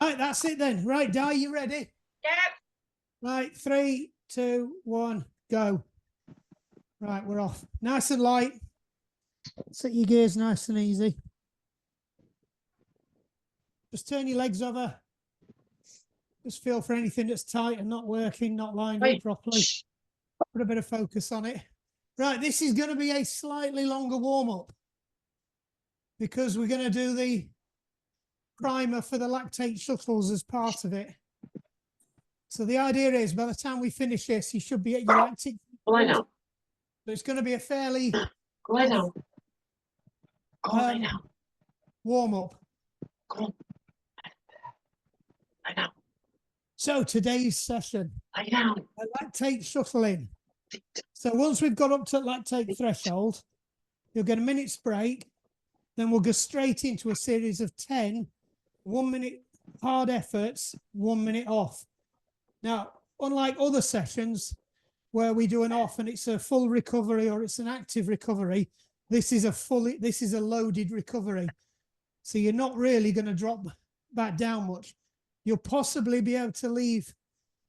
Right, that's it then. Right, Di, you ready? Yep. Right, 3, 2, 1, go. Right, we're off. Nice and light. Set your gears nice and easy. Just turn your legs over. Just feel for anything that's tight and not working, not lined up properly. Put a bit of focus on it. Right, this is going to be a slightly longer warm-up because we're going to do the primer for the lactate shuttles as part of it. So the idea is by the time we finish this, you should be at your lactic. Go lie down. So it's going to be a fairly Go lie down. Go lie down. warm-up. Go on. Lie down. So today's session, Lie down. lactate shuttling. So once we've got up to lactate threshold, you'll get a minute's break. Then we'll go straight into a series of 10 1-minute hard efforts, 1 minute off. Now, unlike other sessions where we do an off and it's a full recovery or it's an active recovery, this is a loaded recovery. So you're not really going to drop back down much. You'll possibly be able to leave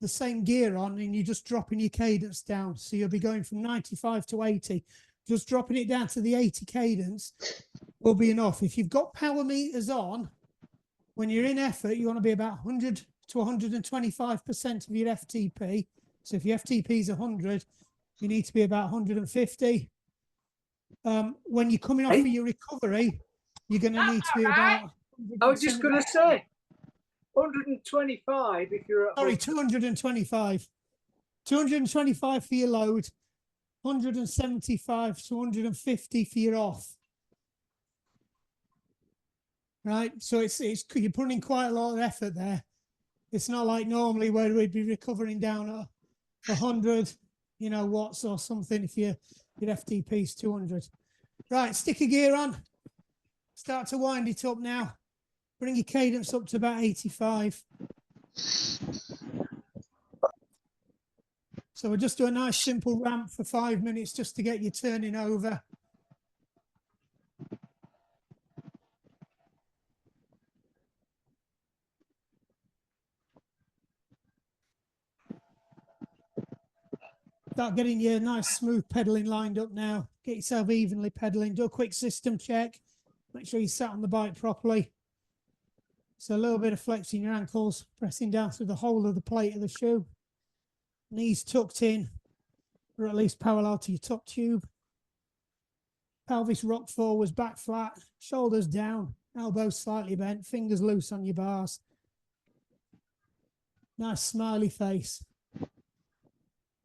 the same gear on and you're just dropping your cadence down. So you'll be going from 95 to 80. Just dropping it down to the 80 cadence will be enough. If you've got power meters on, when you're in effort, you want to be about 100 to 125% of your FTP. So if your FTP is 100, you need to be about 150. When you're coming off of your recovery, you're going to need to be about... I was just going to say, 125 if you're at... Sorry, 225. 225 for your load, 175 to 150 for your off. Right, so it's you're putting in quite a lot of effort there. It's not like normally where we'd be recovering down at 100, watts or something if your FTP is 200. Right, stick a gear on. Start to wind it up now. Bring your cadence up to about 85. So we'll just do a nice simple ramp for 5 minutes just to get you turning over. Start getting your nice smooth pedaling lined up now. Get yourself evenly pedaling. Do a quick system check. Make sure you sat on the bike properly. So a little bit of flexing your ankles, pressing down through the whole of the plate of the shoe. Knees tucked in, or at least parallel to your top tube. Pelvis rocked forwards, back flat, shoulders down, elbows slightly bent, fingers loose on your bars. Nice smiley face.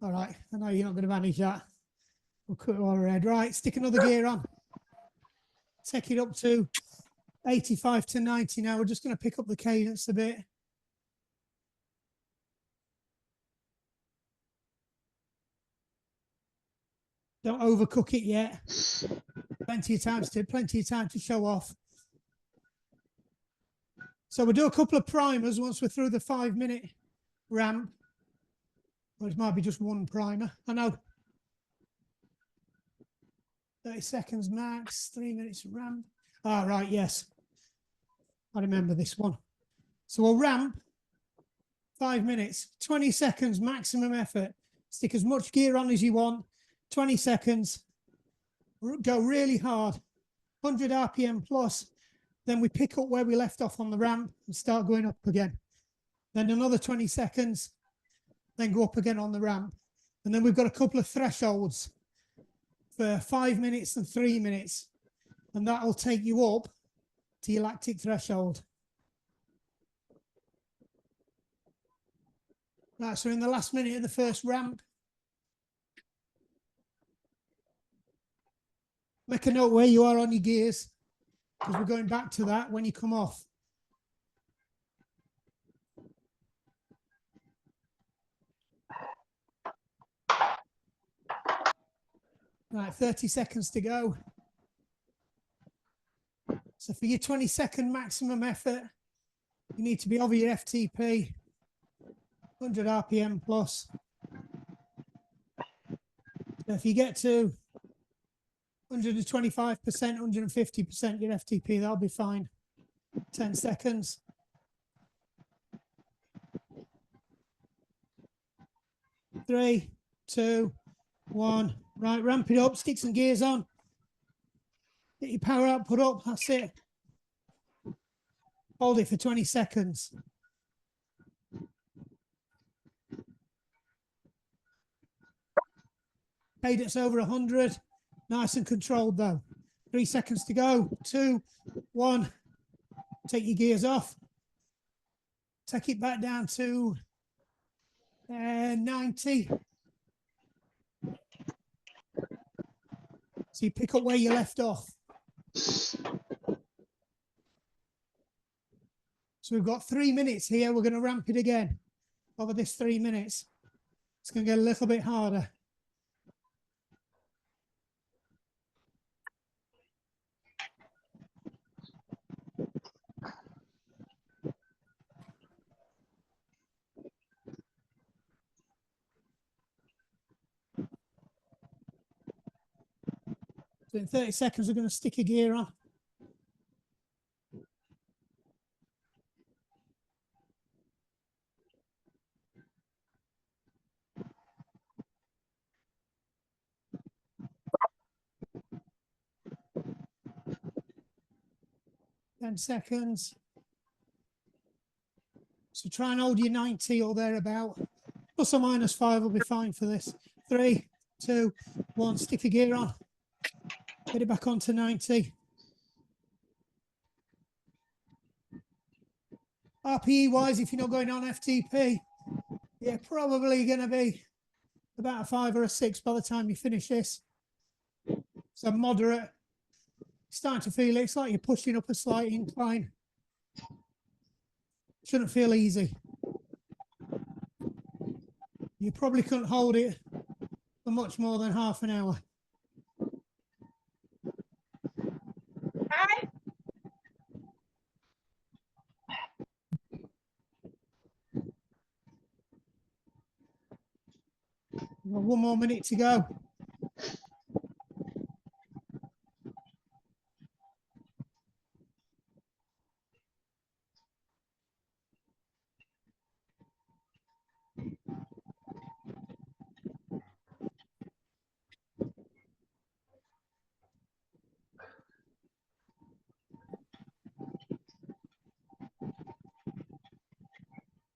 All right, I know you're not going to manage that. We'll cut it all red. Right, stick another gear on. Take it up to 85 to 90 now. We're just going to pick up the cadence a bit. Don't overcook it yet. Plenty of time to show off. So we'll do a couple of primers once we're through the 5 minute ramp. Or it might be just one primer. I know. 30 seconds max, 3 minutes ramp. Ah, right, yes. I remember this one. So we'll ramp 5 minutes, 20 seconds maximum effort. Stick as much gear on as you want. 20 seconds. Go really hard. 100 RPM plus. Then we pick up where we left off on the ramp and start going up again. Then another 20 seconds. Then go up again on the ramp. And then we've got a couple of thresholds for 5 minutes and 3 minutes. And that'll take you up to your lactic threshold. Right, so in the last minute of the first ramp, make a note where you are on your gears, because we're going back to that when you come off. Right, 30 seconds to go. So for your 20-second maximum effort, you need to be over your FTP, 100 RPM plus. So if you get to 125%, 150% your FTP, that'll be fine. 10 seconds. 3, 2, 1. Right, ramp it up, stick some gears on. Get your power output up, that's it. Hold it for 20 seconds. Cadence over 100. Nice and controlled though. 3 seconds to go. 2, 1. Take your gears off. Take it back down to 90. So you pick up where you left off. So we've got 3 minutes here. We're going to ramp it again over this 3 minutes. It's going to get a little bit harder. So in 30 seconds, we're going to stick a gear on. Seconds. So try and hold your 90 or thereabout. Plus or minus 5 will be fine for this. 3, 2, 1. Stick your gear on. Get it back onto 90. RPE wise, if you're not going on FTP, you're probably going to be about a 5 or a 6 by the time you finish this. So moderate. Starting to feel it. It's like you're pushing up a slight incline. Shouldn't feel easy. You probably couldn't hold it for much more than half an hour. Hi. One more minute to go.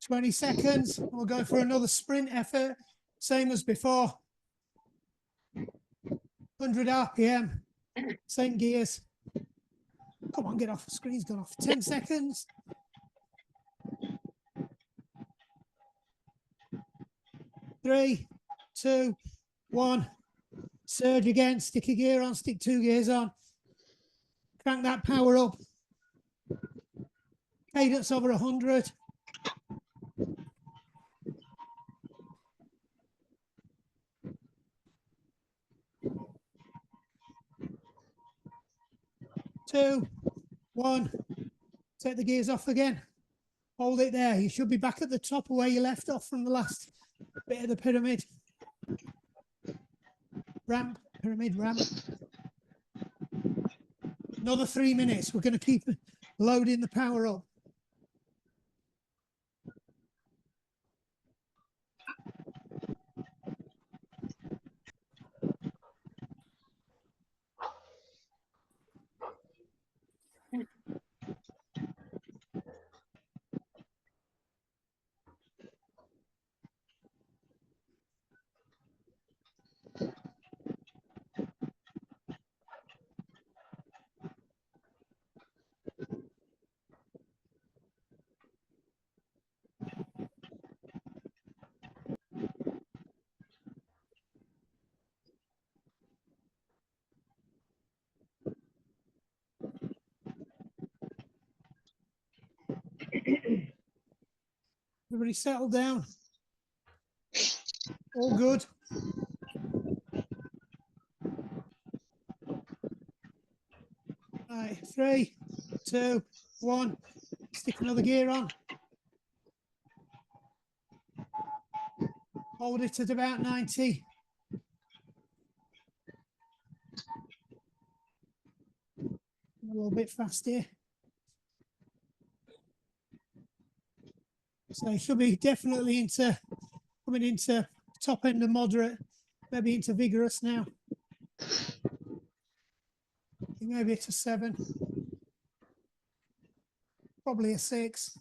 Twenty seconds. We'll go for another sprint effort, same as before. 100 RPM, same gears. Come on, get off. The screen's gone off. 10 seconds. 3, 2, 1. Surge again. Stick a gear on. Stick 2 gears on. Crank that power up. Cadence over 100. Two, 1. Take the gears off again. Hold it there. You should be back at the top of where you left off from the last bit of the pyramid. Ramp, pyramid, ramp. Another 3 minutes. We're going to keep loading the power up. Everybody settle down. All good. Right, 3, 2, 1. Stick another gear on. Hold it at about 90. A little bit fast here. So you should be definitely coming into top end of moderate, maybe into vigorous now. Maybe it's a 7. Probably a 6.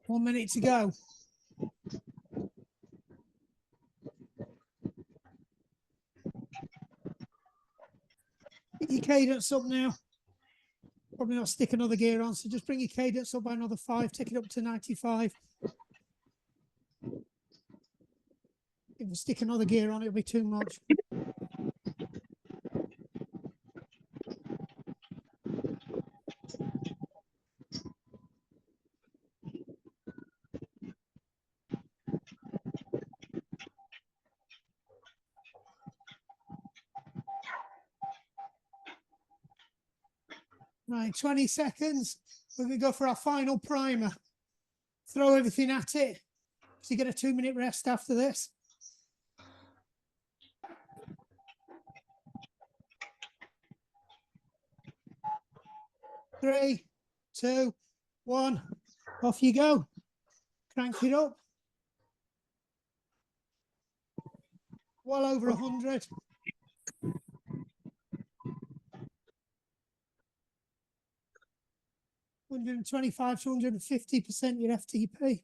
One minute to go. Get your cadence up now. Probably not stick another gear on, so just bring your cadence up by another 5, take it up to 95. If you stick another gear on, it'll be too much. Right, 20 seconds. We're going to go for our final primer. Throw everything at it. So you get a 2-minute rest after this. Three, 2, 1. Off you go. Crank it up. Well over 100. 125 to 150% your FTP.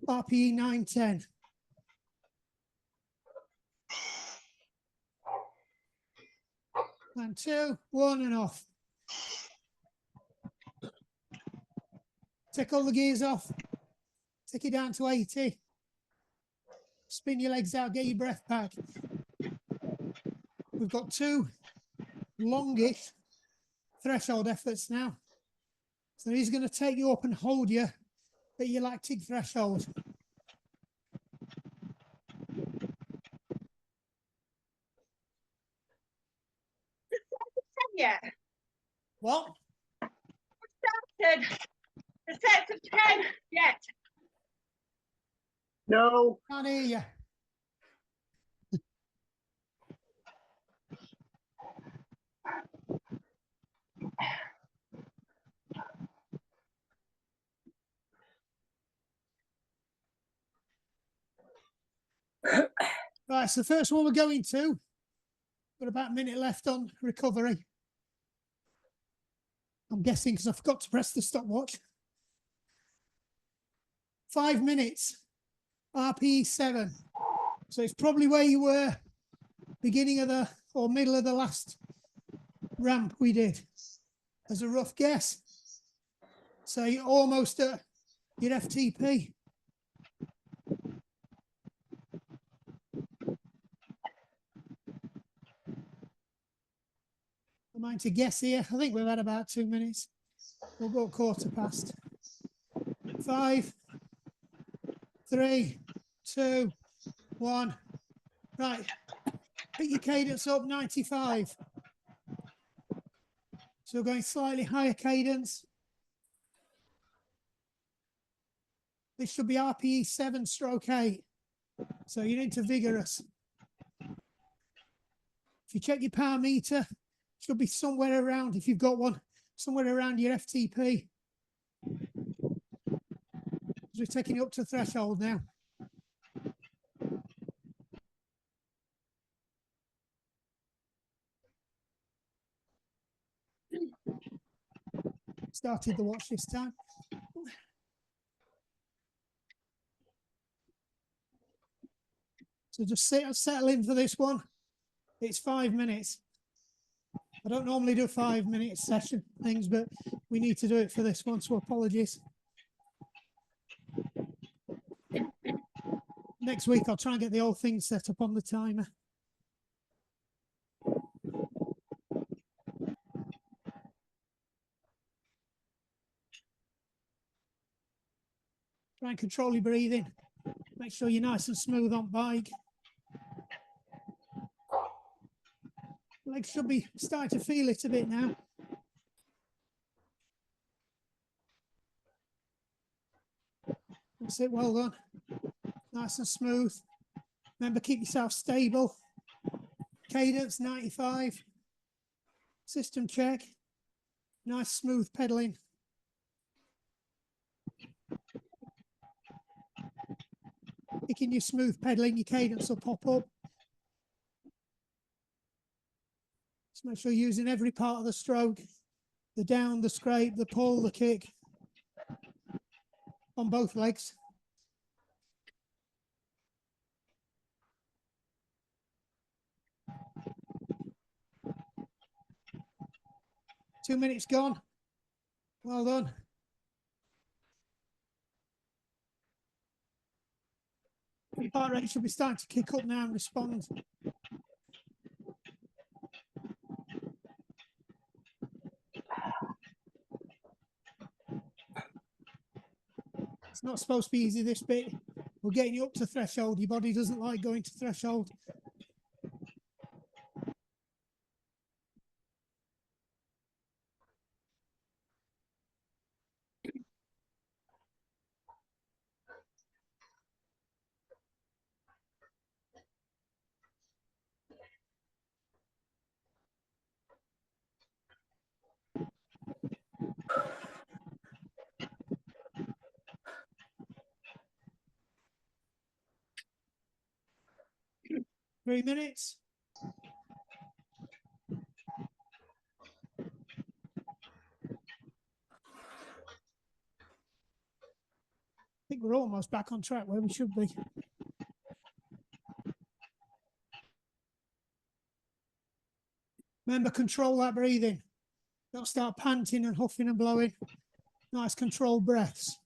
RPE 910. And 2, 1 and off. Take all the gears off. Take it down to 80. Spin your legs out, get your breath back. We've got 2 longish threshold efforts now. So he's going to take you up and hold you at your lactic threshold. Yeah. What? Started the sets of 10 yet. No. Can't hear you. Right, so the first one we're going to, got about a minute left on recovery. I'm guessing because I forgot to press the stopwatch. 5 minutes, RPE 7. So it's probably where you were beginning of the, or middle of the last ramp we did, as a rough guess. So you're almost at your FTP. I'm going to guess here. I think we've had about 2 minutes. We'll go 1/4 past. 5, 3, 2, 1. Right. Pick your cadence up, 95. So we're going slightly higher cadence. This should be RPE 7/8. So you're into vigorous. If you check your power meter, it should be somewhere around, if you've got one, somewhere around your FTP. We're taking it up to threshold now. Started the watch this time. So just settle in for this one. It's 5 minutes. I don't normally do 5-minute session things, but we need to do it for this one, so apologies. Next week, I'll try and get the whole thing set up on the timer. Try and control your breathing. Make sure you're nice and smooth on bike. Legs should be starting to feel it a bit now. That's it, well done. Nice and smooth. Remember, keep yourself stable. Cadence 95. System check. Nice smooth pedaling. Picking your smooth pedaling, your cadence will pop up. Just make sure you're using every part of the stroke. The down, the scrape, the pull, the kick. On both legs. Two minutes gone. Well done. Your heart rate should be starting to kick up now and respond. It's not supposed to be easy, this bit. We're getting you up to threshold. Your body doesn't like going to threshold. Three minutes. I think we're almost back on track where we should be. Remember, control that breathing. Don't start panting and huffing and blowing. Nice controlled breaths.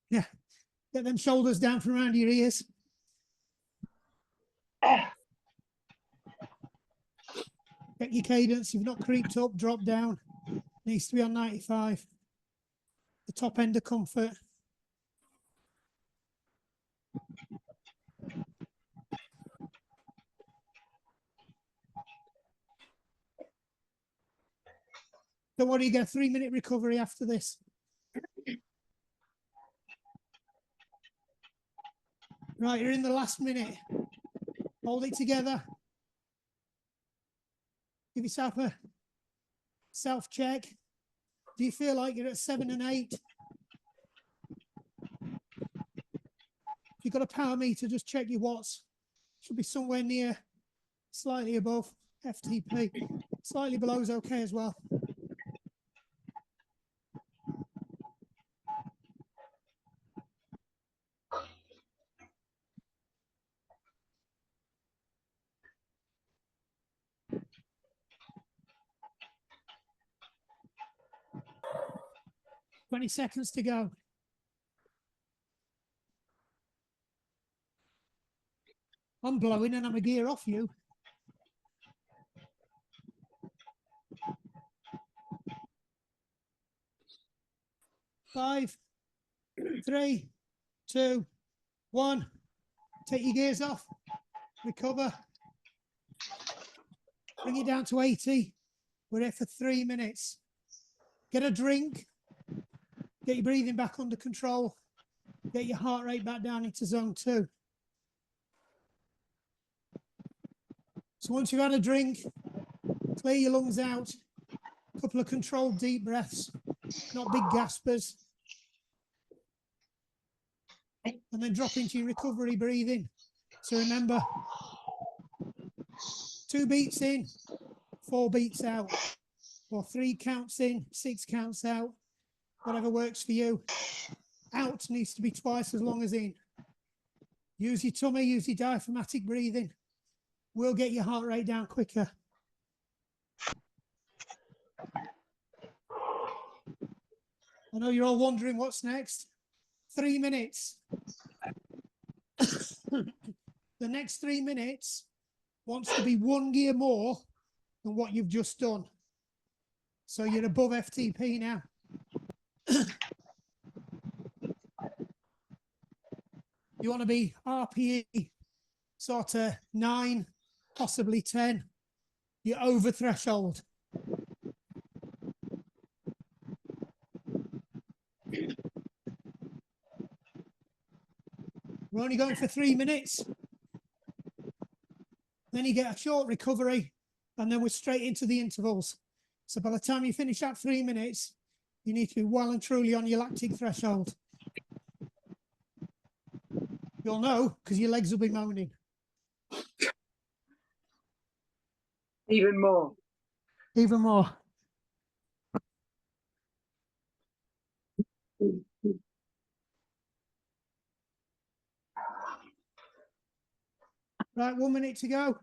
Yeah. Get them shoulders down from around your ears. Get your cadence. You've not creeped up, drop down. Needs to be on 95. The top end of comfort. Don't worry, you get a 3-minute recovery after this. Right, you're in the last minute. Hold it together. Give yourself a self-check. Do you feel like you're at 7 and 8? If you've got a power meter, just check your watts. Should be somewhere near, slightly above FTP. Slightly below is okay as well. Twenty seconds to go. I'm blowing and I'm a gear off you. 5, 3, 2, 1. Take your gears off. Recover. Bring it down to 80. We're here for 3 minutes. Get a drink. Get your breathing back under control. Get your heart rate back down into zone 2. So once you've had a drink, clear your lungs out. A couple of controlled deep breaths, not big gaspers. And then drop into your recovery breathing. So remember, 2 beats in, 4 beats out, or 3 counts in, 6 counts out, whatever works for you. Out needs to be twice as long as in. Use your tummy, use your diaphragmatic breathing. We'll get your heart rate down quicker. I know you're all wondering what's next. 3 minutes. The next 3 minutes wants to be 1 gear more than what you've just done. So you're above FTP now. You want to be RPE sort of 9, possibly 10, you're over threshold. We're only going for 3 minutes. Then you get a short recovery, and then we're straight into the intervals. So by the time you finish at 3 minutes, you need to be well and truly on your lactic threshold. You'll know because your legs will be moaning. Even more. Even more. Right, 1 minute to go.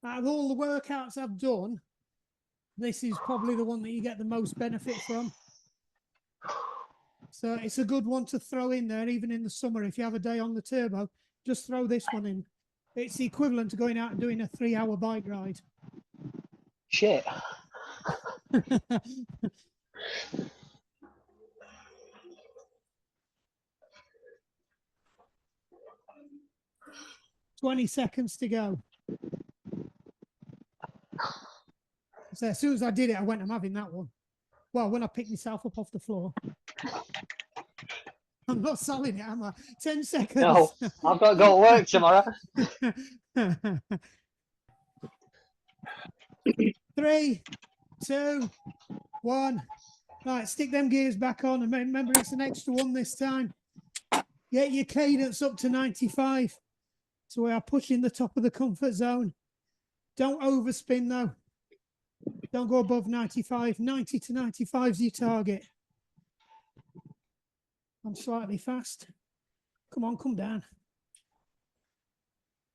Out of all the workouts I've done, this is probably the one that you get the most benefit from. So it's a good one to throw in there, even in the summer. If you have a day on the turbo, just throw this one in. It's the equivalent to going out and doing a 3-hour bike ride. Shit. 20 seconds to go. So as soon as I did it, I went, I'm having that one. Well, when I picked myself up off the floor. I'm not selling it, am I? 10 seconds. No, I've got to go to work tomorrow. 3, 2, 1. Right, stick them gears back on, and remember it's an extra one this time. Get your cadence up to 95. So we are pushing the top of the comfort zone. Don't overspin though. Don't go above 95. 90 to 95 is your target. I'm slightly fast. Come on, come down.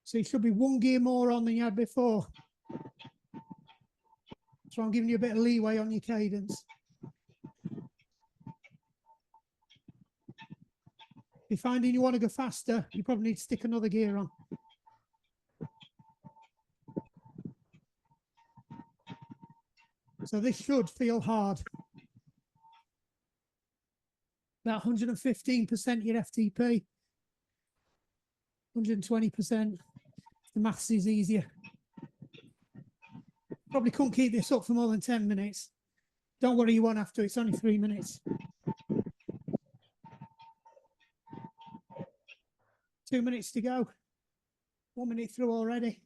So you should be 1 gear more on than you had before. So I'm giving you a bit of leeway on your cadence. If you're finding you want to go faster, you probably need to stick another gear on. So this should feel hard. About 115% your FTP, 120%. The maths is easier. Probably couldn't keep this up for more than 10 minutes. Don't worry, you won't have to. It's only 3 minutes. 2 minutes to go. 1 minute through already.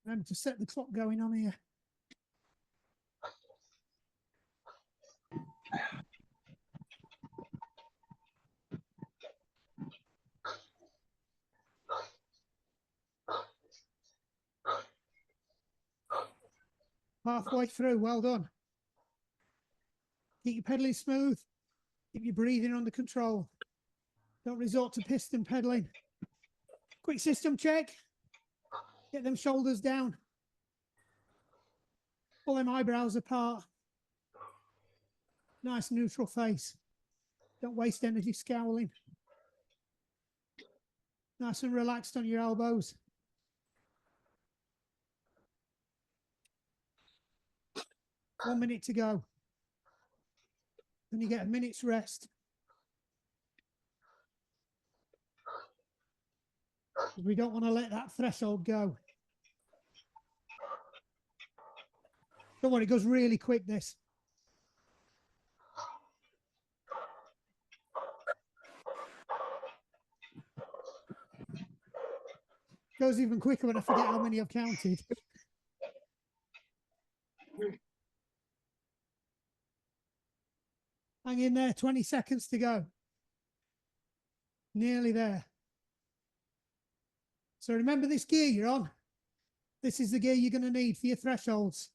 Remember to set the clock going on here. Halfway through, well done. Keep your pedaling smooth. Keep your breathing under control. Don't resort to piston pedaling. Quick system check. Get them shoulders down. Pull them eyebrows apart. Nice neutral face. Don't waste energy scowling. Nice and relaxed on your elbows. One minute to go. Then you get a minute's rest. We don't want to let that threshold go. Don't worry, it goes really quick, this. Goes even quicker when I forget how many I've counted. Hang in there, 20 seconds to go. Nearly there. So remember this gear you're on. This is the gear you're going to need for your thresholds.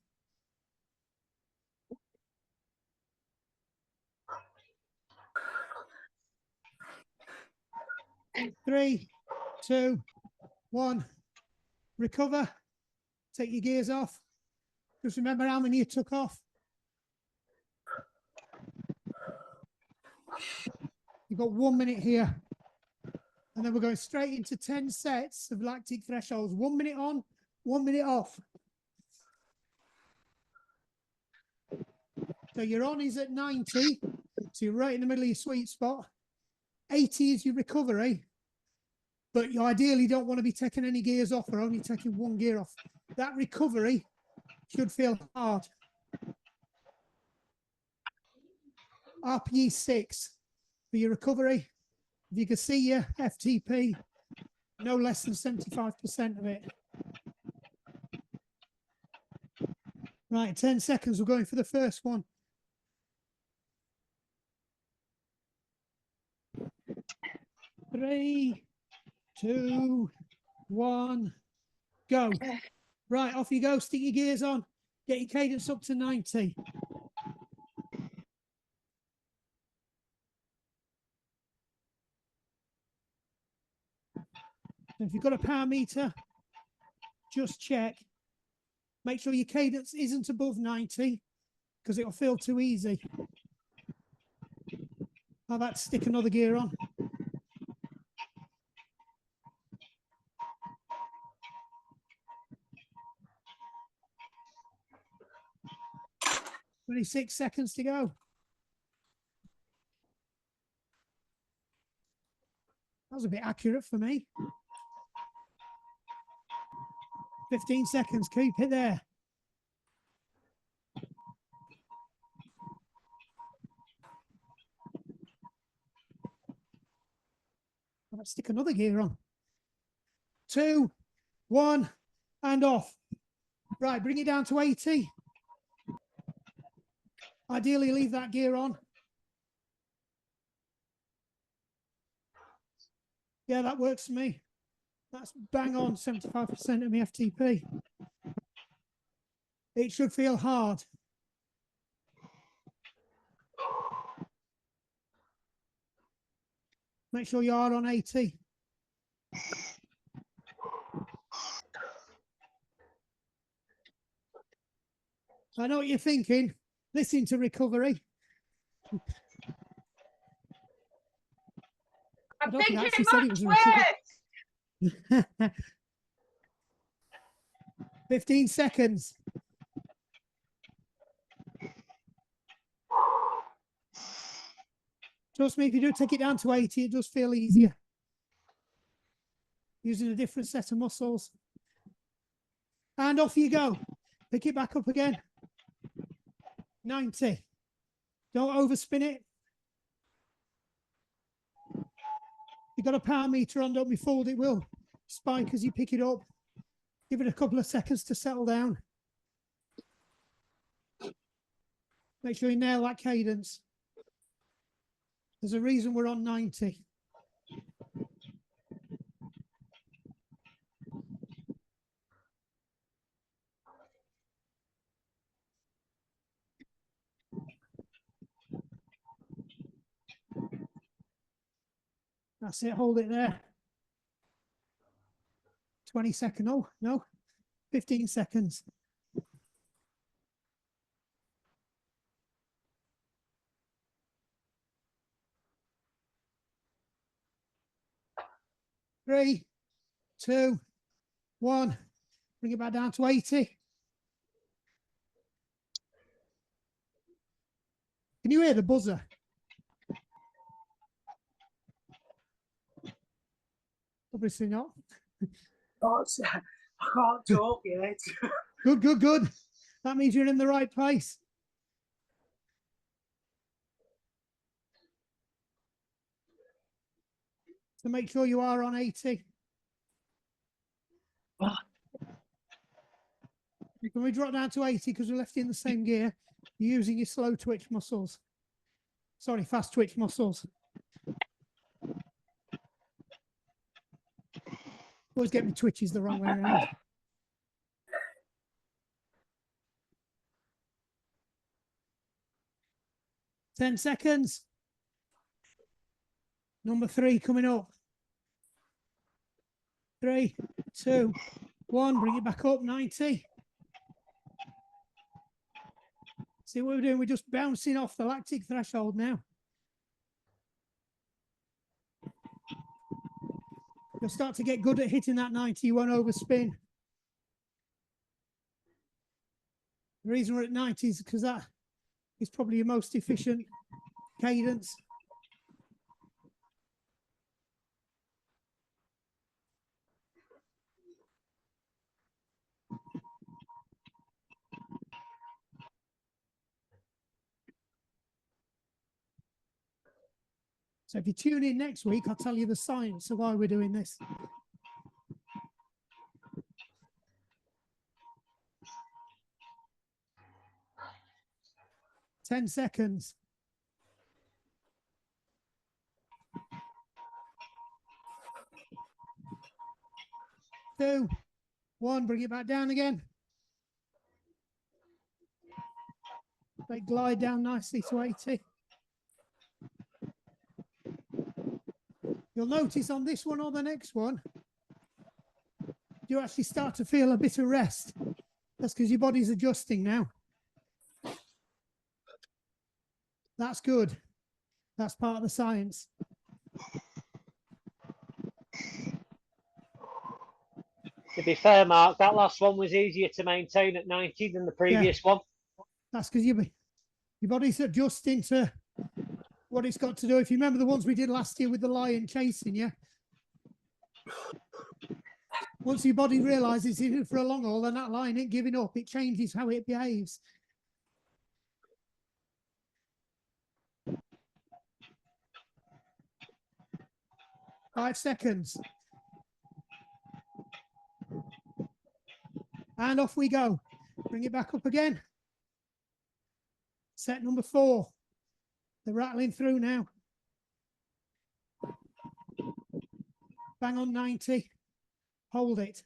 Three, 2, 1. Recover. Take your gears off. Just remember how many you took off. You've got 1 minute here. And then we're going straight into 10 sets of lactic thresholds. 1 minute on, 1 minute off. So your on is at 90, so you're right in the middle of your sweet spot. 80 is your recovery, but you ideally don't want to be taking any gears off or only taking one gear off. That recovery should feel hard. RPE 6 for your recovery. If you can see your FTP, no less than 75% of it. Right, 10 seconds. We're going for the first one. 3, 2, 1, go. Right, off you go. Stick your gears on. Get your cadence up to 90. If you've got a power meter, just check. Make sure your cadence isn't above 90 because it'll feel too easy. How about stick another gear on? "26 seconds to go." That was a bit accurate for me. 15 seconds. Keep it there. Let's stick another gear on. 2, 1, and off. Right, bring it down to 80. Ideally, leave that gear on. Yeah, that works for me. That's bang on 75% of my FTP. It should feel hard. Make sure you are on 80. I know what you're thinking. Listen to recovery. I'm don't think I thinking actually said it was a much recovery. worse. 15 seconds. Trust me, if you do take it down to 80, it does feel easier. Using a different set of muscles. And off you go. Pick it back up again. 90. Don't overspin it. You've got a power meter on, don't be fooled, it will spike as you pick it up. Give it a couple of seconds to settle down. Make sure you nail that cadence. There's a reason we're on 90. That's it, hold it there. 20 seconds, oh, no, 15 seconds. Three, 2, 1. Bring it back down to 80. Can you hear the buzzer? Obviously not. I can't talk yet. Good, good, good. That means you're in the right place. So make sure you are on 80. When we drop down to 80, because we're left in the same gear, you're using your slow twitch muscles. Sorry, fast twitch muscles. Always get me twitches the wrong way around. Ten seconds. Number 3 coming up. 3, 2, 1. Bring it back up, 90. See what we're doing? We're just bouncing off the lactic threshold now. You'll start to get good at hitting that 90. You won't overspin. The reason we're at 90 is because that is probably your most efficient cadence. So if you tune in next week, I'll tell you the science of why we're doing this. Ten seconds. 2, 1, bring it back down again. They glide down nicely to 80. You'll notice on this one or the next one, you actually start to feel a bit of rest. That's because your body's adjusting now. That's good. That's part of the science. To be fair, Mark, that last one was easier to maintain at 90 than the previous one. That's because your body's adjusting to what it's got to do. If you remember the ones we did last year with the lion chasing you, once your body realizes it's in for a long haul and that lion ain't giving up, it changes how it behaves. Five seconds. And off we go. Bring it back up again. Set number 4. They're rattling through now. Bang on 90. Hold it.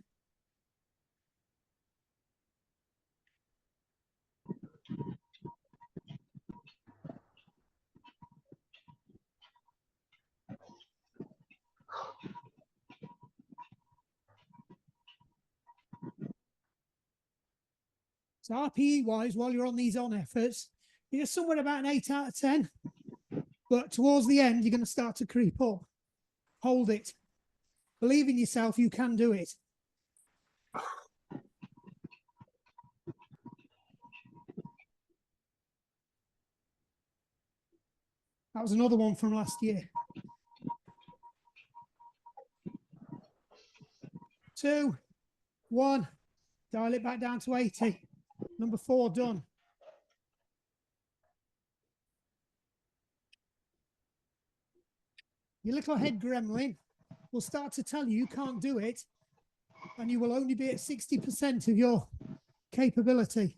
So RPE wise, while you're on these on efforts, you're somewhere about an 8 out of 10. But towards the end, you're going to start to creep up. Hold it. Believe in yourself, you can do it. That was another one from last year. 2, 1. Dial it back down to 80. Number 4 done. Your little head gremlin will start to tell you you can't do it, and you will only be at 60% of your capability.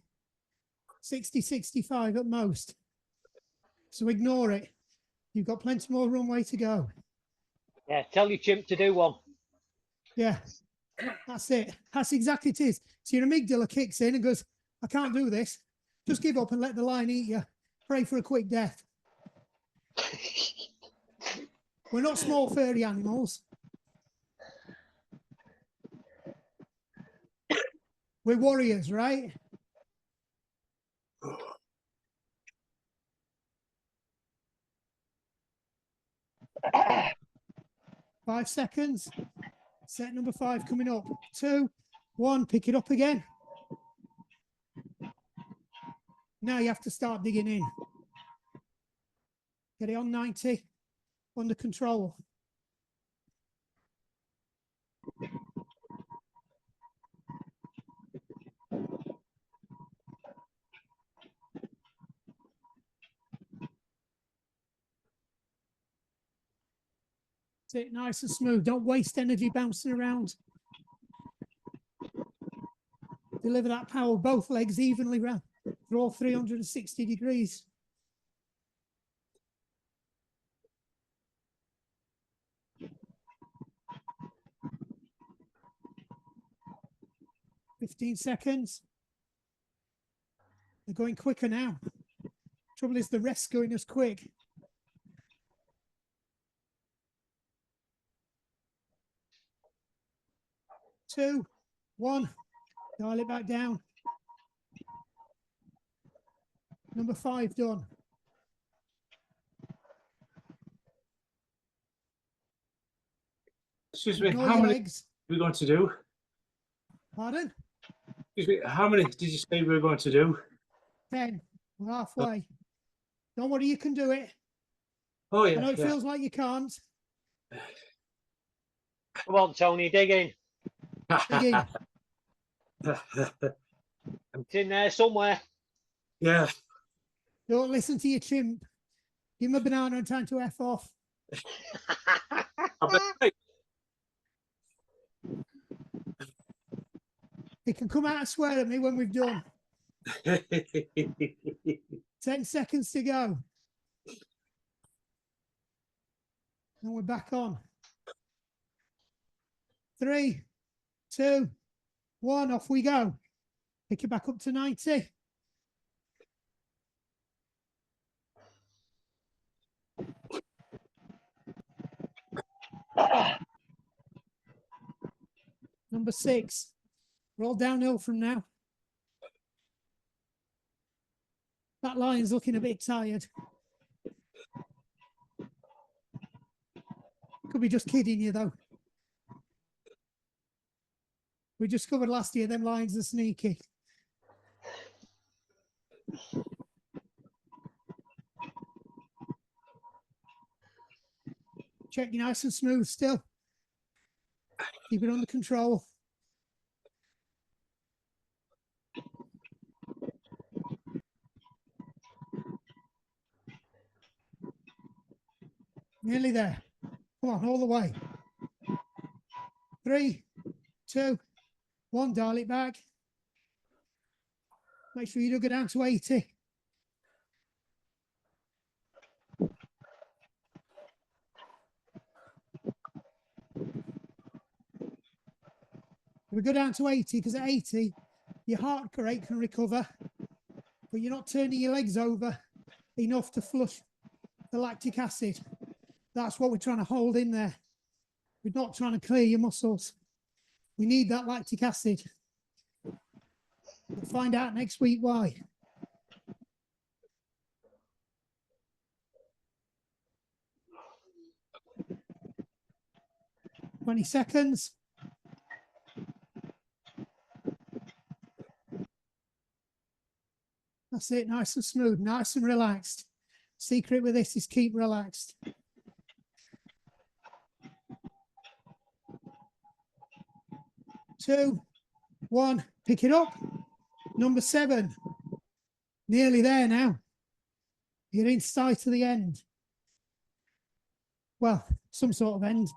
60, 65 at most. So ignore it. You've got plenty more runway to go. Yeah, tell your chimp to do one. Yeah, that's it. That's exactly it is. So your amygdala kicks in and goes, I can't do this. Just give up and let the lion eat you. Pray for a quick death. We're not small furry animals. We're warriors, right? Five seconds. Set number 5 coming up. 2, 1, pick it up again. Now you have to start digging in. Get it on 90, under control. Sit nice and smooth. Don't waste energy bouncing around. Deliver that power with both legs evenly round through all 360 degrees. "15 seconds. They're going quicker now. Trouble is the rest's going as quick. Two, 1, dial it back down. Number 5 done. Excuse me, Ignore how your many legs. are we going to do? Pardon? Excuse me, how many did you say we were going to do? 10. We're halfway. Don't worry, you can do it. Oh, I yeah. know it Yeah. feels like you can't. Come on, Tony, dig in. Dig in. It's in there somewhere. Yeah. Don't listen to your chimp. Give him a banana and time to F off. I bet- He can come out and swear at me when we've done. 10 seconds to go. And we're back on. 3, 2, 1, off we go. Pick it back up to 90. Number 6. Roll downhill from now. That line's looking a bit tired. Could be just kidding you, though. We discovered last year them lines are sneaky. Check you nice and smooth still. Keep it under control. Nearly there. Come on, all the way. 3, 2, 1, dial it back. Make sure you do go down to 80. We go down to 80 because at 80, your heart rate can recover, but you're not turning your legs over enough to flush the lactic acid. That's what we're trying to hold in there. We're not trying to clear your muscles. We need that lactic acid. We'll find out next week why. Twenty seconds. That's it, nice and smooth, nice and relaxed. Secret with this is keep relaxed. Two, one, pick it up. Number 7, nearly there now. You're in sight of the end. Well, some sort of end.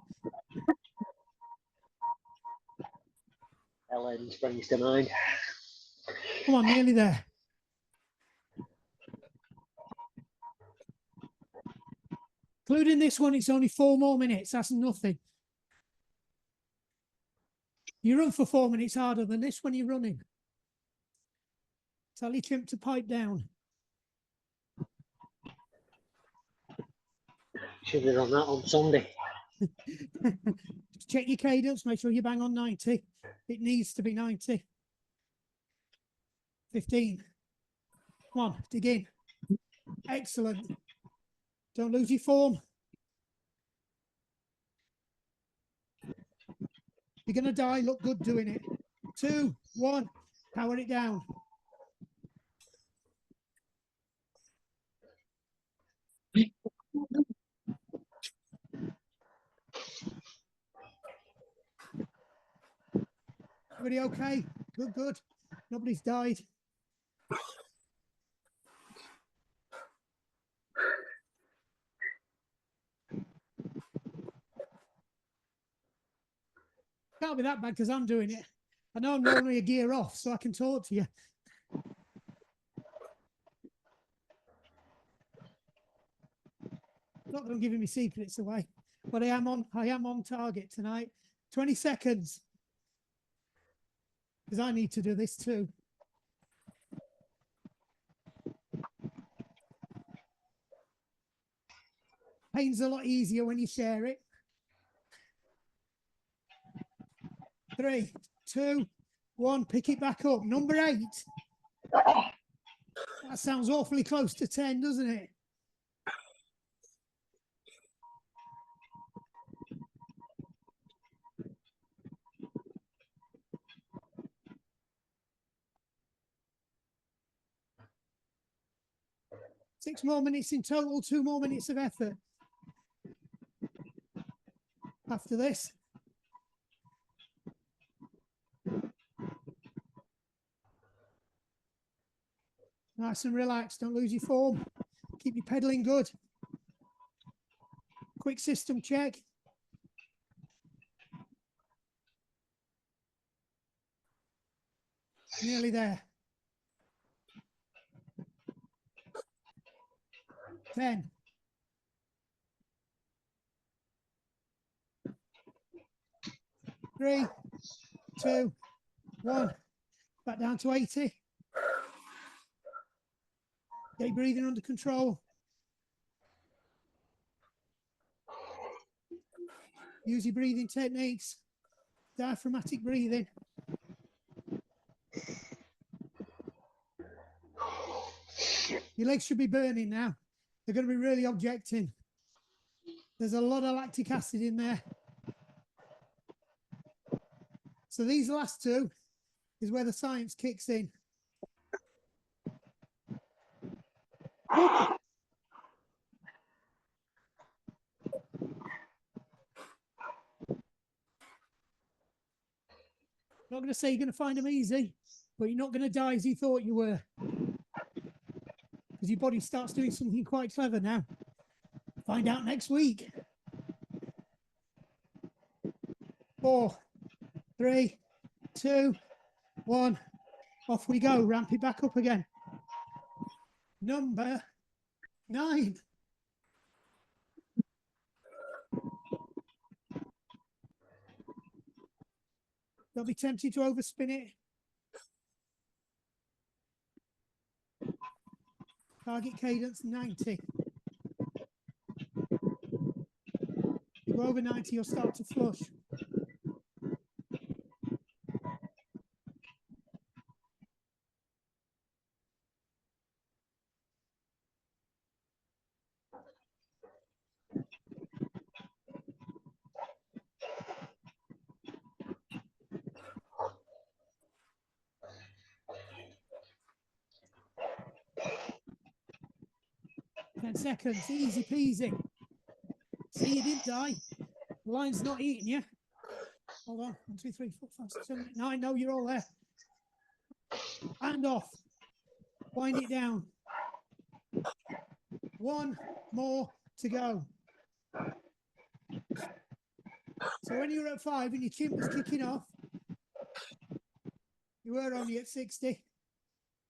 Ellen springs to mind. Come on, nearly there. Including this one, it's only 4 more minutes. That's nothing. You run for 4 minutes harder than this when you're running. Tell your chimp to pipe down. Should have done that on Sunday. Just check your cadence, make sure you bang on 90. It needs to be 90. 15. Come on, dig in. Excellent. Don't lose your form. You're going to die. Look good doing it. 2, 1. Power it down. Everybody okay? Good, good. Nobody's died. Can't be that bad because I'm doing it. I know I'm only a gear off, so I can talk to you. Not that I'm giving me secrets away, but I am on target tonight. 20 seconds. Because I need to do this too. Pain's a lot easier when you share it. 3, 2, 1, pick it back up. Number 8. That sounds awfully close to 10, doesn't it? 6 more minutes in total, 2 more minutes of effort. After this. Nice and relaxed, don't lose your form. Keep your pedaling good. Quick system check. Nearly there. 10. 3, 2, 1. Back down to 80. Get your breathing under control. Use your breathing techniques. Diaphragmatic breathing. Your legs should be burning now. They're going to be really objecting. There's a lot of lactic acid in there. So these last two is where the science kicks in. Not going to say you're going to find them easy, but you're not going to die as you thought you were. Because your body starts doing something quite clever now. Find out next week. 4, 3, 2, 1. Off we go. Ramp it back up again. Number 9. Don't be tempted to overspin it. Target cadence 90. You go over 90, you'll start to flush. Seconds, easy peasy. See, you didn't die. The line's not eating you. Hold on. 1, 2, 3, 4, 5, 6, 7, 8, 9. No, you're all there. And off. Wind it down. 1 more to go. So when you were at 5 and your chin was kicking off, you were only at 60.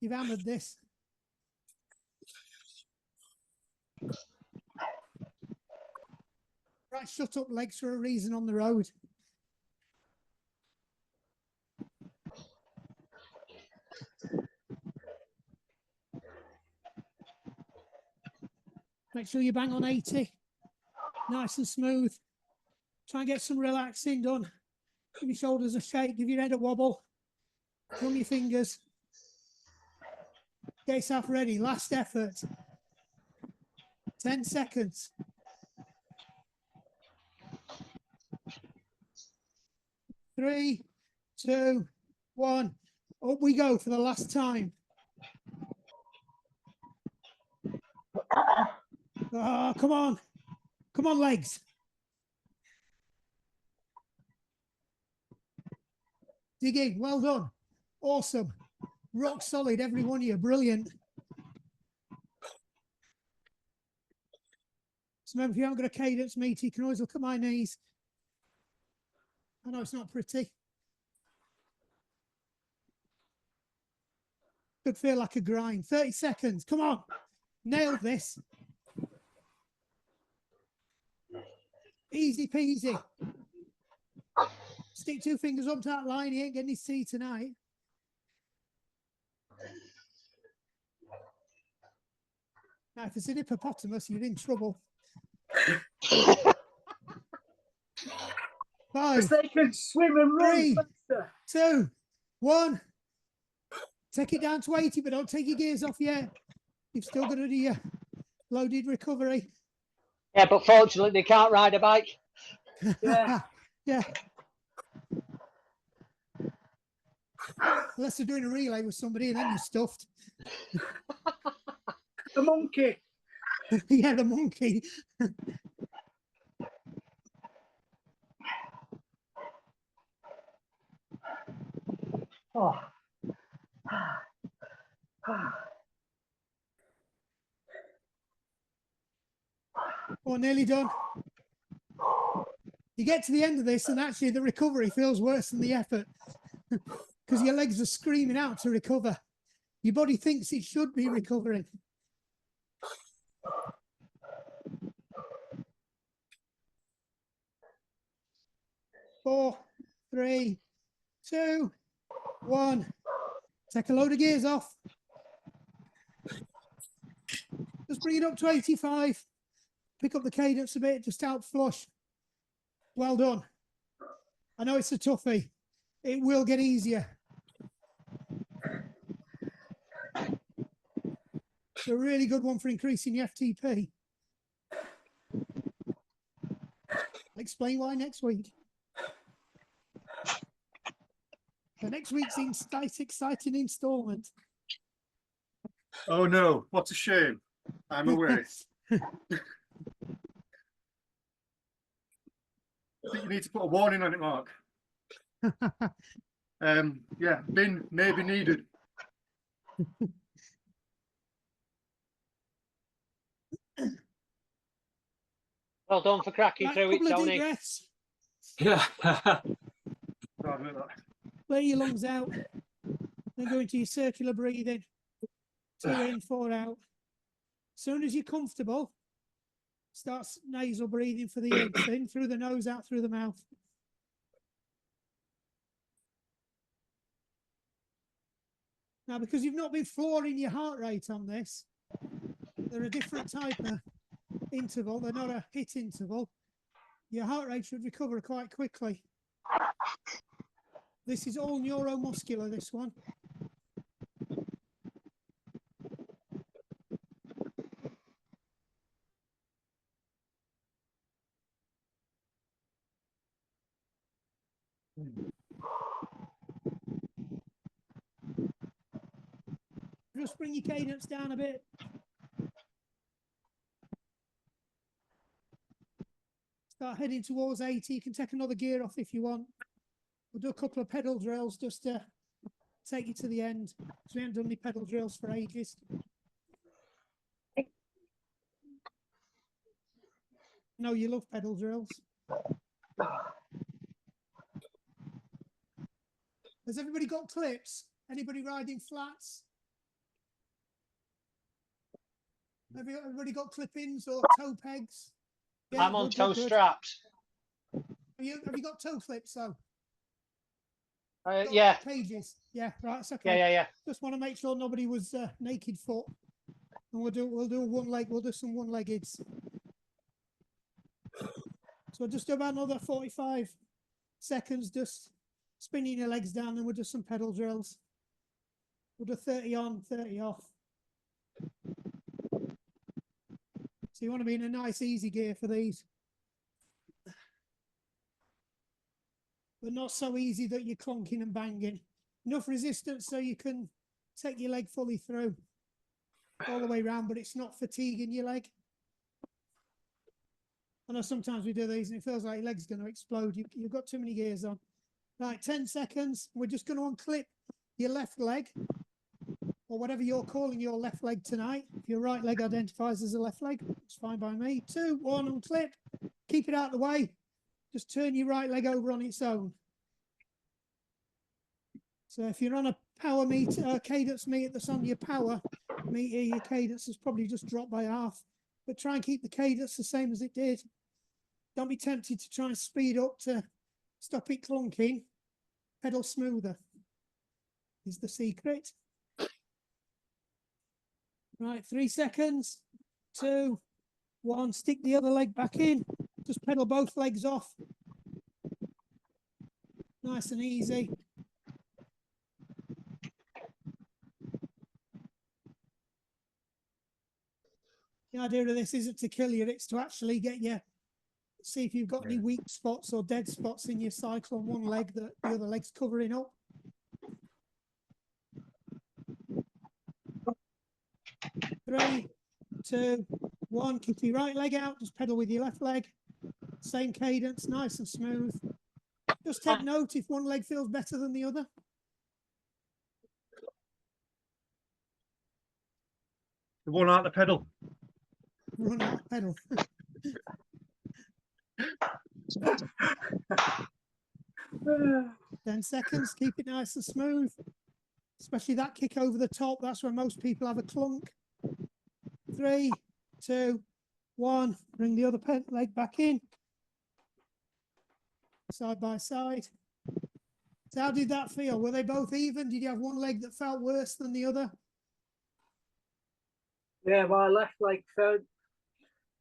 You've hammered this. Right, shut up legs for a reason on the road. Make sure you bang on 80. Nice and smooth. Try and get some relaxing done. Give your shoulders a shake, give your head a wobble. Drum your fingers. Get yourself ready. Last effort. 10 seconds. 3, 2, 1. Up we go for the last time. Oh, come on. Come on, legs. Dig in. Well done. Awesome. Rock solid, every one of you. Brilliant. So remember, if you haven't got a cadence meter, you can always look at my knees. I know it's not pretty. Could feel like a grind. 30 seconds. Come on. Nailed this. Easy peasy. Stick 2 fingers up to that line. He ain't getting his tea tonight. Now, if it's an hippopotamus, you're in trouble. 5, They can swim and run 3, faster. 2, 1. Take it down to 80, but don't take your gears off yet. You've still got to do your loaded recovery. Yeah, but fortunately they can't ride a bike. Yeah. Yeah. Unless they're doing a relay with somebody and then you're stuffed. The monkey. Yeah, the monkey. Oh. Oh, nearly done. You get to the end of this, and actually the recovery feels worse than the effort because your legs are screaming out to recover. Your body thinks it should be recovering. Four, three, two, one. Take a load of gears off. Just bring it up to 85. Pick up the cadence a bit, just out flush. Well done. I know it's a toughie. It will get easier. It's a really good one for increasing your FTP. I'll explain why next week. The next week's exciting installment. Oh no, what a shame. I'm away. I think you need to put a warning on it, Mark. Yeah, bin may be needed. Well done for cracking Right, through it, couple of deep Tony. breaths. Yeah. Sorry about that. Clear your lungs out. Then go into your circular breathing. 2 in, 4 out. As soon as you're comfortable, start nasal breathing for the in through the nose, out through the mouth. Now, because you've not been flooring your heart rate on this, they're a different type of interval. They're not a hit interval. Your heart rate should recover quite quickly. This is all neuromuscular, this one. Just bring your cadence down a bit. Start heading towards 80. You can take another gear off if you want. We'll do a couple of pedal drills just to take you to the end. So we haven't done any pedal drills for ages. No, you love pedal drills. Has everybody got clips? Anybody riding flats? Have everybody got clip-ins or toe pegs? Yeah, I'm on good, toe good. straps. Have you got toe clips though? Yeah. Cages. Yeah, right. It's okay. Yeah. Just want to make sure nobody was naked foot. And we'll do one leg. We'll do some one-leggeds. So we'll just do about another 45 seconds, just spinning your legs down, and we'll do some pedal drills. We'll do 30 on, 30 off. So you want to be in a nice, easy gear for these. But not so easy that you're clunking and banging. Enough resistance so you can take your leg fully through all the way around, but it's not fatiguing your leg. I know sometimes we do these and it feels like your leg's going to explode. You've got too many gears on. Right, 10 seconds. We're just going to unclip your left leg, or whatever you're calling your left leg tonight. If your right leg identifies as a left leg, it's fine by me. 2, 1, unclip. Keep it out of the way. Just turn your right leg over on its own. So if you're on a power meter, cadence meter that's on your power meter, your cadence has probably just dropped by half. But try and keep the cadence the same as it did. Don't be tempted to try and speed up to stop it clunking. Pedal smoother is the secret. Right, 3 seconds. 2, 1. Stick the other leg back in. Just pedal both legs off. Nice and easy. The idea of this isn't to kill you, it's to actually get you, see if you've got any weak spots or dead spots in your cycle on one leg that the other leg's covering up. 3, 2, 1, kick your right leg out, just pedal with your left leg. Same cadence, nice and smooth. Just take note if one leg feels better than the other. The one out the pedal. Run out the pedal. 10 seconds, keep it nice and smooth. Especially that kick over the top, that's where most people have a clunk. 3, 2, 1, bring the other leg back in. Side by side. So how did that feel? Were they both even? Did you have one leg that felt worse than the other? Yeah, my left leg felt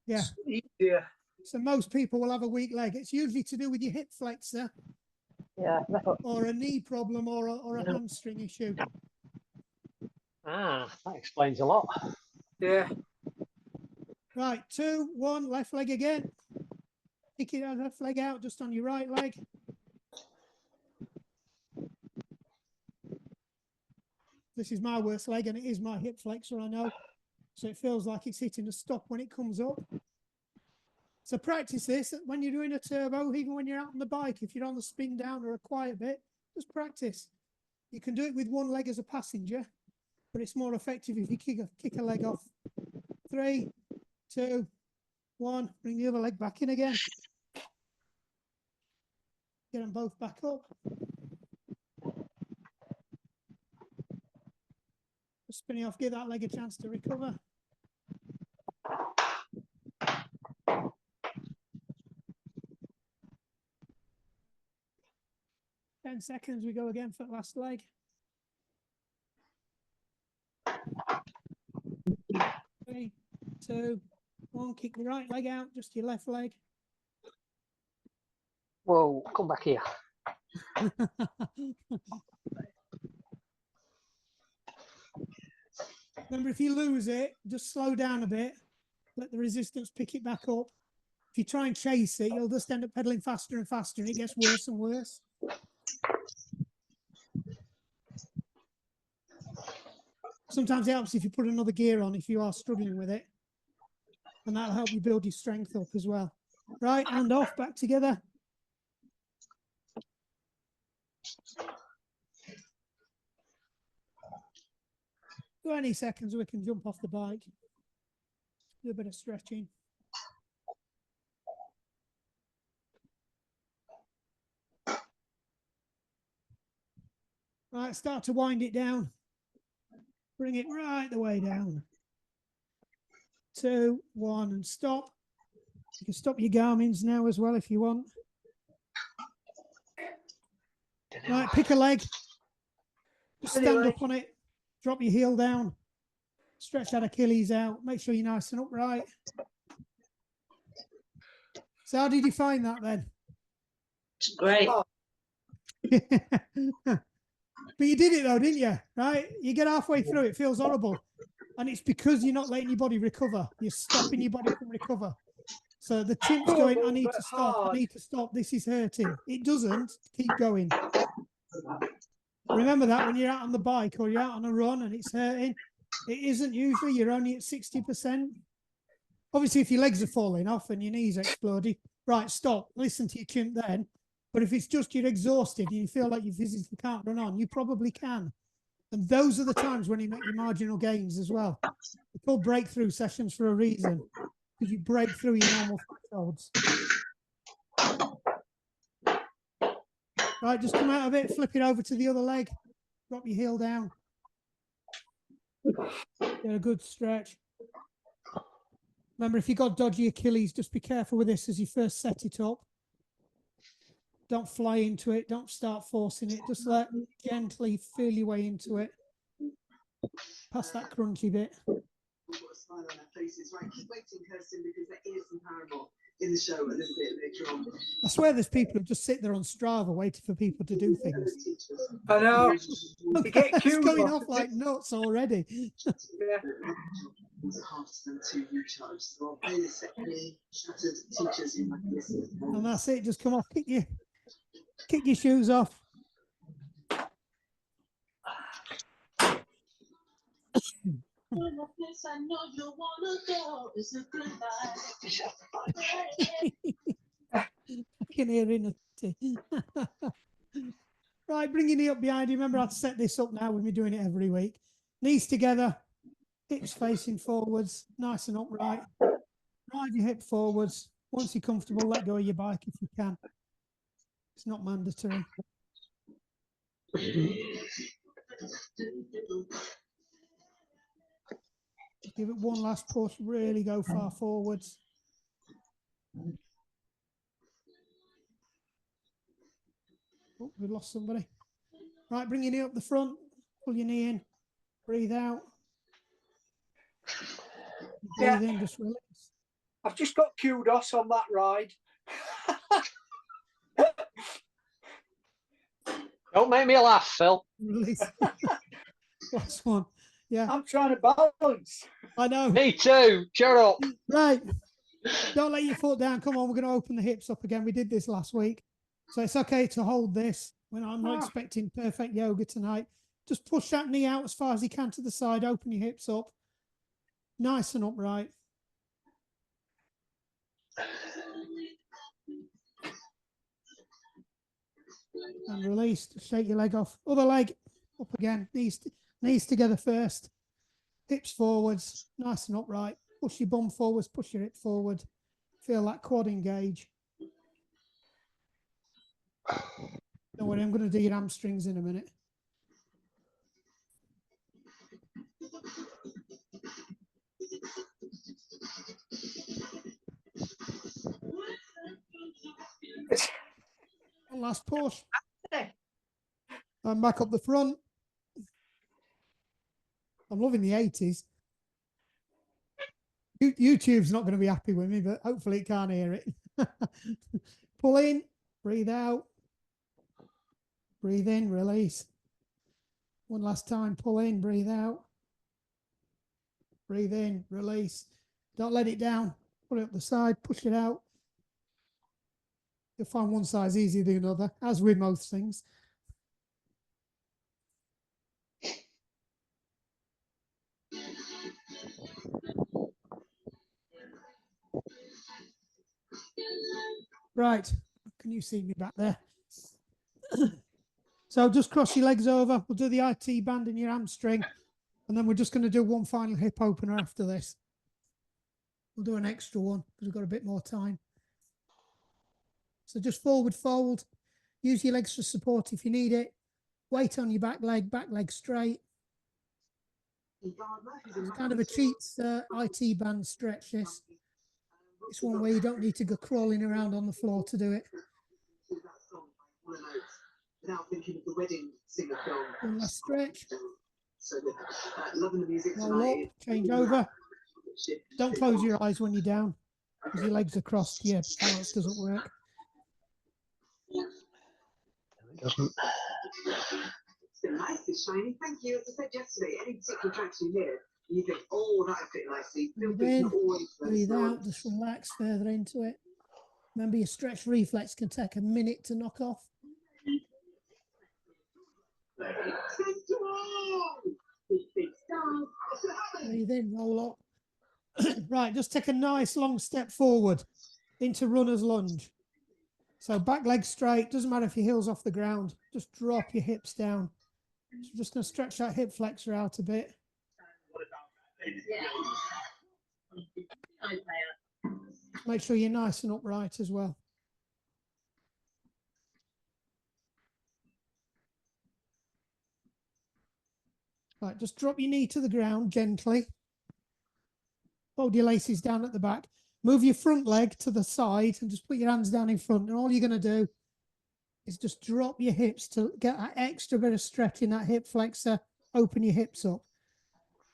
Yeah. easier. So most people will have a weak leg. It's usually to do with your hip flexor. Yeah. Or a knee problem or a hamstring issue. Ah, that explains a lot. Yeah. Right, 2, 1, left leg again. Kick your left leg out just on your right leg. This is my worst leg and it is my hip flexor, I know. So it feels like it's hitting a stop when it comes up. So practice this when you're doing a turbo, even when you're out on the bike. If you're on the spin down or a quiet bit, just practice. You can do it with one leg as a passenger, but it's more effective if you kick a leg off. 3, 2, 1, bring the other leg back in again. Get them both back up. Just spinning off, give that leg a chance to recover. Ten seconds, we go again for the last leg. 3, 2, 1, kick the right leg out, just your left leg. Whoa, come back here. Remember, if you lose it, just slow down a bit, let the resistance pick it back up. If you try and chase it, you'll just end up pedaling faster and faster, and it gets worse and worse. Sometimes it helps if you put another gear on if you are struggling with it, and that'll help you build your strength up as well. Right, hand off, back together. 20 seconds, we can jump off the bike. Do a bit of stretching. Right, start to wind it down. Bring it right the way down. 2, 1, and stop. You can stop your Garmin's now as well if you want. Right, pick a leg. Just stand up on it. Drop your heel down. Stretch that Achilles out. Make sure you're nice and upright. So how did you find that then? Great. But you did it though, didn't you? Right? You get halfway through, it feels horrible. And it's because you're not letting your body recover. You're stopping your body from recover. So the chimp's going, I need to stop, I need to stop, this is hurting. It doesn't, keep going. Remember that when you're out on the bike or you're out on a run and it's hurting, it isn't usually, you're only at 60%. Obviously, if your legs are falling off and your knees are exploding, right, stop, listen to your chimp then. But if it's just you're exhausted and you feel like you physically can't run on, you probably can. And those are the times when you make your marginal gains as well. They're called breakthrough sessions for a reason, because you break through your normal thresholds. Right, just come out of it, flip it over to the other leg, drop your heel down. Get a good stretch. Remember, if you've got dodgy Achilles, just be careful with this as you first set it up. Don't fly into it. Don't start forcing it. Just let gently feel your way into it. Past that crunchy bit. Put a smile on their faces. Right, keep waiting, Kirsten, because there is some Paramore in the show a little bit later on. I swear there's people who just sit there on Strava waiting for people to do things. I know. You get It's cute. going off like nuts already. Yeah. It's hard for them to recharge. So I'll play this secondly. Shattered teachers in my business. And that's it. Just come off, kick your shoes off. I know you wanna go. It's a good I can hear it. Right, bring your knee up behind you. Remember how to set this up now when we're doing it every week. Knees together, hips facing forwards, nice and upright. Drive your hip forwards. Once you're comfortable, let go of your bike if you can. It's not mandatory. Give it one last push, really go far forwards. Oh, we lost somebody. Right, bring your knee up the front, pull your knee in, breathe out. Breathe in, just release. I've just got kudos on that ride. Don't make me laugh, Phil. Release. Last one. Yeah, I'm trying to balance. I know. Me too. Shut up. Right. Don't let your foot down. Come on, we're going to open the hips up again. We did this last week. So it's okay to hold this. When I'm not expecting perfect yoga tonight. Just push that knee out as far as you can to the side. Open your hips up. Nice and upright. And release. Shake your leg off. Other leg up again. Knees together first. Hips forwards. Nice and upright. Push your bum forwards. Push your hip forward. Feel that quad engage. Don't worry, I'm going to do your hamstrings in a minute. One last push. And back up the front. I'm loving the 80s. YouTube's not going to be happy with me, but hopefully it can't hear it. Pull in, breathe out. Breathe in, release. One last time, pull in, breathe out. Breathe in, release. Don't let it down. Put it up the side, push it out. You'll find one size easier than another, as with most things. Right, can you see me back there? So just cross your legs over. We'll do the IT band in your hamstring. And then we're just going to do one final hip opener after this. We'll do an extra one because we've got a bit more time. So just forward fold. Use your legs for support if you need it. Weight on your back leg straight. It's kind of a cheats IT band stretch, this. It's one where you don't need to go crawling around on the floor to do it. One last stretch. Roll up, change over. Don't close your eyes when you're down because your legs are crossed. Yeah, balance doesn't work. It doesn't. It's been nicely shiny. Thank you. As I said yesterday, any particular tracks you hear, you think, oh, that fit nicely. Breathe in, breathe out, just relax further into it. Remember, your stretch reflex can take a minute to knock off. Breathe in, roll up. Right, just take a nice long step forward into runner's lunge. So back leg straight, doesn't matter if your heel's off the ground, just drop your hips down. So we're just going to stretch that hip flexor out a bit. Make sure you're nice and upright as well. Right, just drop your knee to the ground gently. Hold your laces down at the back. Move your front leg to the side and just put your hands down in front. And all you're going to do is just drop your hips to get that extra bit of stretch in that hip flexor. Open your hips up.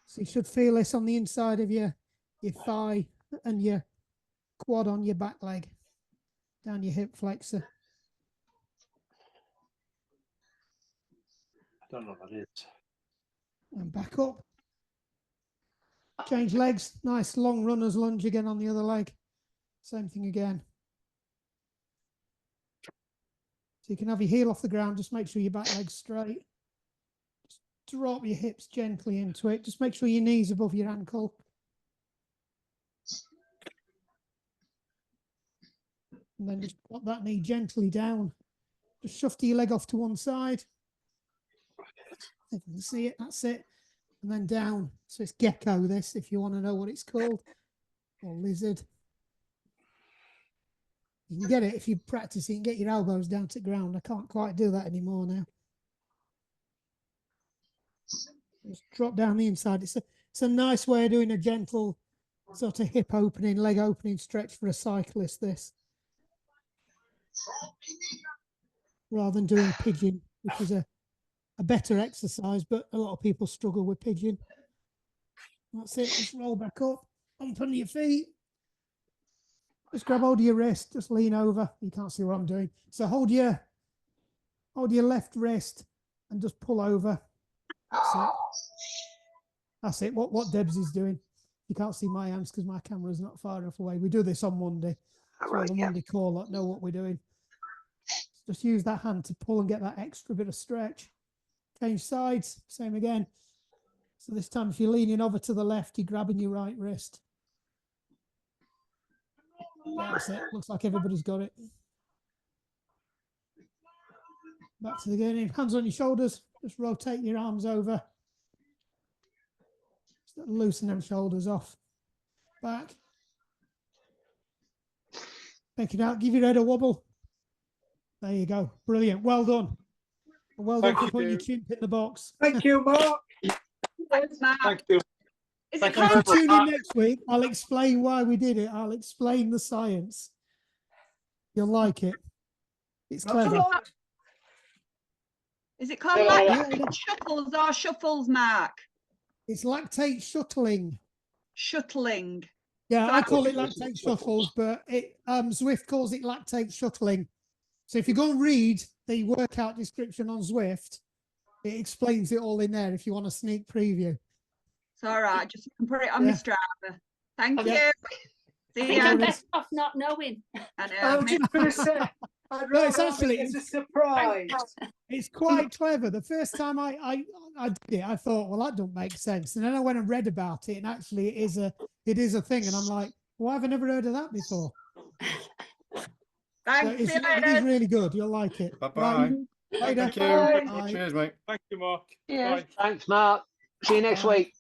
So you should feel this on the inside of your thigh and your quad on your back leg. Down your hip flexor. I don't know what that is. And back up. Change legs. Nice long runner's lunge again on the other leg. Same thing again. So you can have your heel off the ground. Just make sure your back leg's straight. Just drop your hips gently into it. Just make sure your knee's above your ankle. And then just put that knee gently down. Just shove your leg off to one side. If you can see it, that's it. And then down. So it's gecko, this, if you want to know what it's called. Or lizard. You can get it if you practice it and get your elbows down to the ground. I can't quite do that anymore now. Just drop down the inside. It's a nice way of doing a gentle sort of hip opening, leg opening stretch for a cyclist, this. Rather than doing pigeon, which is a better exercise, but a lot of people struggle with pigeon. That's it. Just roll back up, up under your feet. Just grab hold of your wrist. Just lean over. You can't see what I'm doing. So hold your left wrist and just pull over. That's it. That's it. What Debs is doing. You can't see my hands because my camera's not far enough away. We do this on Monday. So the Monday call that know what we're doing. Just use that hand to pull and get that extra bit of stretch. Change sides. Same again. So this time, if you're leaning over to the left, you're grabbing your right wrist. That's it. Looks like everybody's got it. Back to the beginning. Hands on your shoulders. Just rotate your arms over. Just loosen them shoulders off. Back. Take it out. Give your head a wobble. There you go. Brilliant. Well done. Well done for putting your chimp in the box. Thank you, Mark. Thanks, Mark. Thank you. Is Thank it you If you called, very tune in next week, I'll explain why we did it. I'll explain the science. You'll like it. It's Not clever. wrong. is it called Yeah. lactic shuttles or shuffles, Mark? It's lactate shuttling. Shuttling. Yeah, So I I call it think- lactate shuttles, but Zwift calls it lactate shuttling. So if you go and read the workout description on Zwift, it explains it all in there if you want a sneak preview. It's all right. Just you can put it on my Yeah. Strava. Thank Yeah. you. I See think ya. I'm best off not knowing. I know. I was just going to say, I'd No, it's rather have actually- it as a surprise. It's quite clever. The first time I did it, I thought, well, that don't make sense. And then I went and read about it, and actually it is a thing. And I'm like, why have I never heard of that before? Thanks. So See you it is later. really good. You'll like it. Bye-bye. Right, later. Thank you. Bye. Cheers, mate. Thank you, Mark. Yeah. Bye. Thanks, Mark. See you next Bye. week.